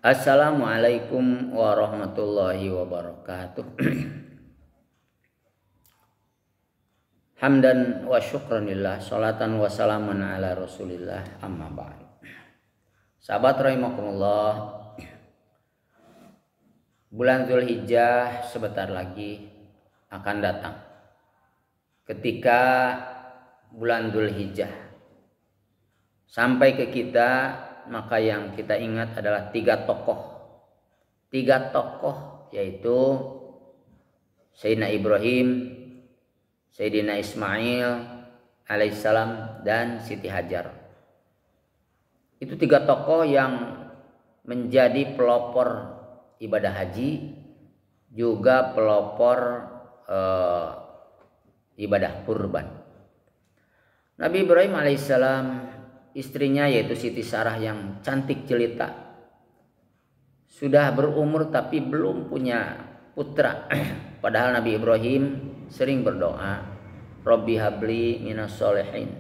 Assalamualaikum warahmatullahi wabarakatuh. Hamdan wa syukranillah, salatan wa salaman ala rasulillah, amma ba'd. Sahabat rahimakumullah, bulan Zulhijjah sebentar lagi akan datang. Ketika bulan Zulhijjah sampai ke kita, maka yang kita ingat adalah tiga tokoh yaitu Sayyidina Ibrahim, Sayyidina Ismail alaihissalam, dan Siti Hajar. Itu tiga tokoh yang menjadi pelopor ibadah haji, juga pelopor ibadah kurban. Nabi Ibrahim alaihissalam, istrinya yaitu Siti Sarah yang cantik jelita, sudah berumur tapi belum punya putra. Padahal Nabi Ibrahim sering berdoa, Rabbi habli minas solehin,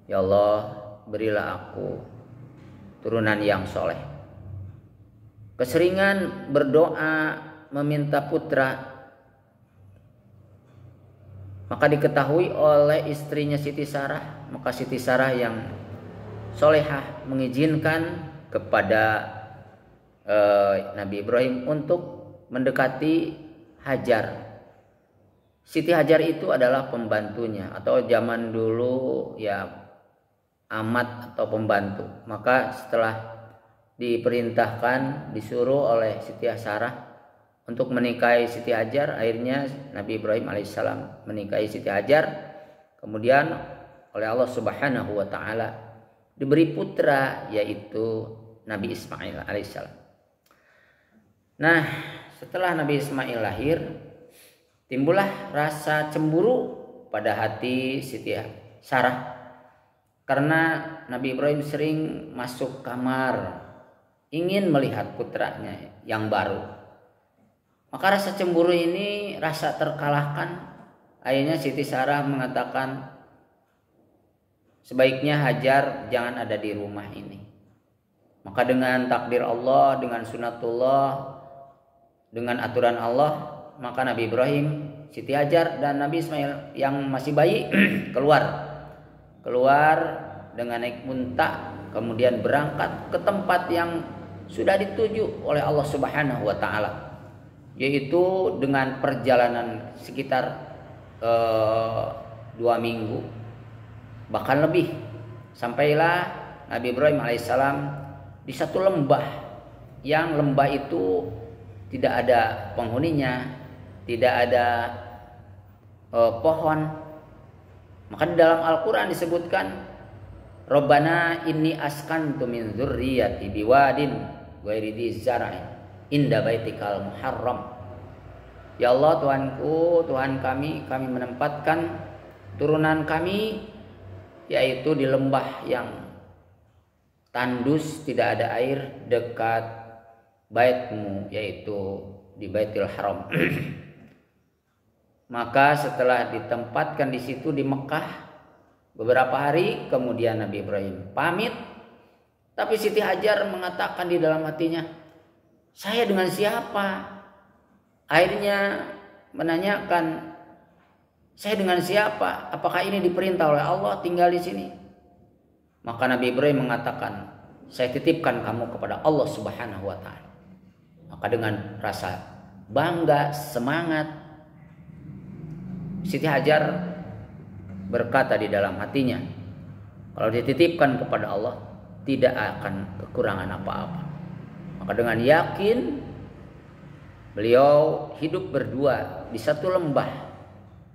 ya Allah berilah aku turunan yang soleh. Keseringan berdoa meminta putra, maka diketahui oleh istrinya Siti Sarah, maka Siti Sarah yang solehah mengizinkan kepada Nabi Ibrahim untuk mendekati Hajar. Siti Hajar itu adalah pembantunya, atau zaman dulu ya amat atau pembantu. Maka setelah diperintahkan, disuruh oleh Siti Sarah untuk menikahi Siti Hajar, akhirnya Nabi Ibrahim alaihissalam menikahi Siti Hajar. Kemudian oleh Allah Subhanahu wa taala diberi putra, yaitu Nabi Ismail alaihissalam. Nah, setelah Nabi Ismail lahir, timbullah rasa cemburu pada hati Siti Sarah, karena Nabi Ibrahim sering masuk kamar ingin melihat putranya yang baru. Maka rasa cemburu ini rasa terkalahkan. Akhirnya Siti Sarah mengatakan, sebaiknya Hajar jangan ada di rumah ini. Maka dengan takdir Allah, dengan sunatullah, dengan aturan Allah, maka Nabi Ibrahim, Siti Hajar, dan Nabi Ismail yang masih bayi keluar dengan naik unta, kemudian berangkat ke tempat yang sudah dituju oleh Allah Subhanahu wa taala, yaitu dengan perjalanan sekitar 2 minggu, bahkan lebih. Sampailah Nabi Ibrahim alaihissalam di satu lembah, yang lembah itu tidak ada penghuninya, tidak ada pohon. Maka di dalam Al-Quran disebutkan, Rabbana inni askantu min dzurriyyati biwadin ghairi dzi zar'in inda baitikal muharram. Ya Allah, Tuhanku, Tuhan kami menempatkan turunan kami yaitu di lembah yang tandus, tidak ada air, dekat baitmu, yaitu di Baitul Haram. Maka setelah ditempatkan di situ di Mekah beberapa hari, kemudian Nabi Ibrahim pamit. Tapi Siti Hajar mengatakan di dalam hatinya, saya dengan siapa? Akhirnya menanyakan, saya dengan siapa? Apakah ini diperintah oleh Allah tinggal di sini? Maka Nabi Ibrahim mengatakan, saya titipkan kamu kepada Allah Subhanahu wa taala. Maka dengan rasa bangga, semangat, Siti Hajar berkata di dalam hatinya, kalau dititipkan kepada Allah tidak akan kekurangan apa-apa. Maka dengan yakin beliau hidup berdua di satu lembah,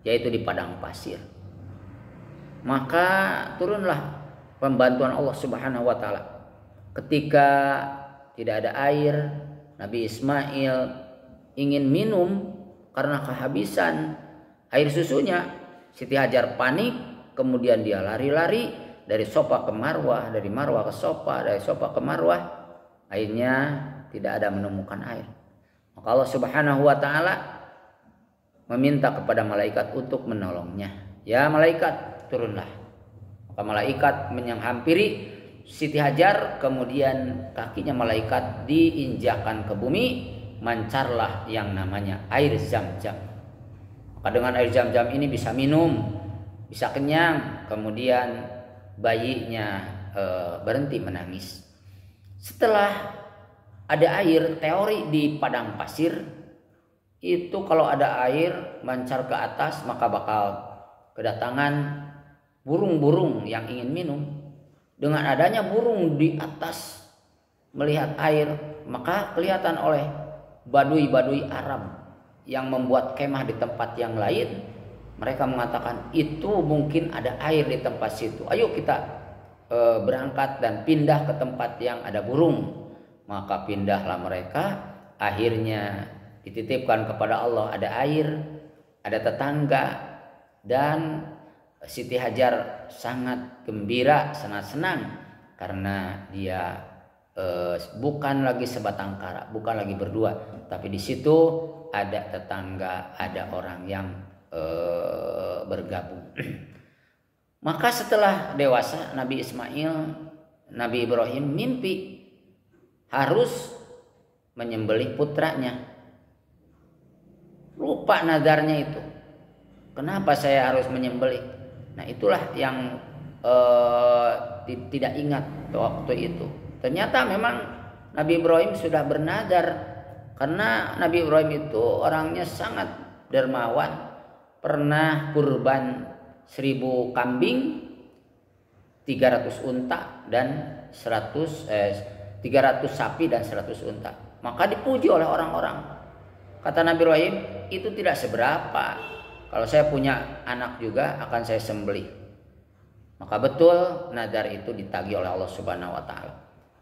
yaitu di padang pasir. Maka turunlah pembantuan Allah Subhanahu wa taala. Ketika tidak ada air, Nabi Ismail ingin minum karena kehabisan air susunya. Siti Hajar panik, kemudian dia lari-lari dari Sofa ke Marwah, dari Marwah ke Sofa, dari Sofa ke Marwah. Akhirnya tidak ada menemukan air. Maka Allah Subhanahu wa taala meminta kepada malaikat untuk menolongnya. Ya malaikat, turunlah. Maka malaikat menghampiri Siti Hajar, kemudian kakinya malaikat diinjakan ke bumi, mancarlah yang namanya air Zam-Zam. Maka dengan air Zam-Zam ini bisa minum, bisa kenyang, kemudian bayinya berhenti menangis. Setelah ada air, teori di padang pasir itu kalau ada air mancar ke atas maka bakal kedatangan burung-burung yang ingin minum. Dengan adanya burung di atas melihat air, maka kelihatan oleh badui-badui Arab yang membuat kemah di tempat yang lain. Mereka mengatakan itu mungkin ada air di tempat situ. Ayo kita berangkat dan pindah ke tempat yang ada burung. Maka pindahlah mereka. Akhirnya dititipkan kepada Allah ada air, ada tetangga, dan Siti Hajar sangat gembira, sangat senang karena dia bukan lagi sebatang kara, bukan lagi berdua, tapi di situ ada tetangga, ada orang yang bergabung. Maka setelah dewasa Nabi Ismail, Nabi Ibrahim mimpi harus menyembelih putranya. Lupa nadarnya itu. Kenapa saya harus menyembelih? Nah itulah yang tidak ingat waktu itu. Ternyata memang Nabi Ibrahim sudah bernadar, karena Nabi Ibrahim itu orangnya sangat dermawan. Pernah kurban 1000 kambing, 300 unta dan 300 sapi dan 100 unta. Maka dipuji oleh orang-orang. Kata Nabi Ibrahim, itu tidak seberapa. Kalau saya punya anak juga akan saya sembelih. Maka betul nadar itu ditagih oleh Allah Subhanahu wa taala.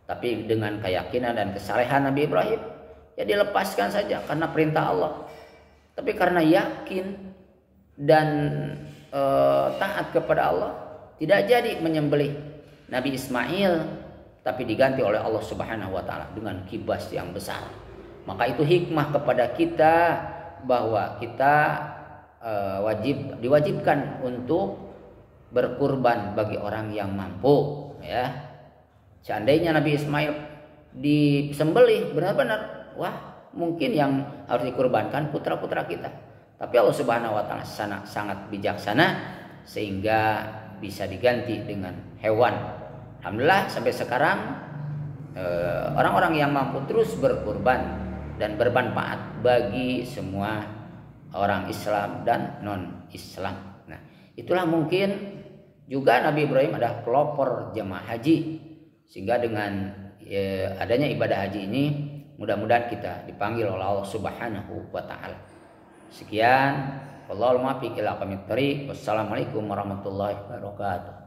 Tapi dengan keyakinan dan kesalehan Nabi Ibrahim, ya dilepaskan saja karena perintah Allah. Tapi karena yakin dan taat kepada Allah, tidak jadi menyembelih Nabi Ismail, tapi diganti oleh Allah Subhanahu wa taala dengan kibas yang besar. Maka itu hikmah kepada kita bahwa kita diwajibkan untuk berkurban bagi orang yang mampu, ya. Seandainya Nabi Ismail disembelih benar-benar, wah, mungkin yang harus dikurbankan putra-putra kita. Tapi Allah Subhanahu wa taala sangat bijaksana sehingga bisa diganti dengan hewan. Alhamdulillah sampai sekarang orang-orang yang mampu terus berkurban dan bermanfaat bagi semua orang Islam dan non-Islam. Nah, itulah mungkin juga Nabi Ibrahim adalah pelopor jemaah haji, sehingga dengan adanya ibadah haji ini mudah-mudahan kita dipanggil oleh Allah Subhanahu wa taala. Sekian, wallahul muwaffiq ila aqwamit thoriq. Wassalamualaikum warahmatullahi wabarakatuh.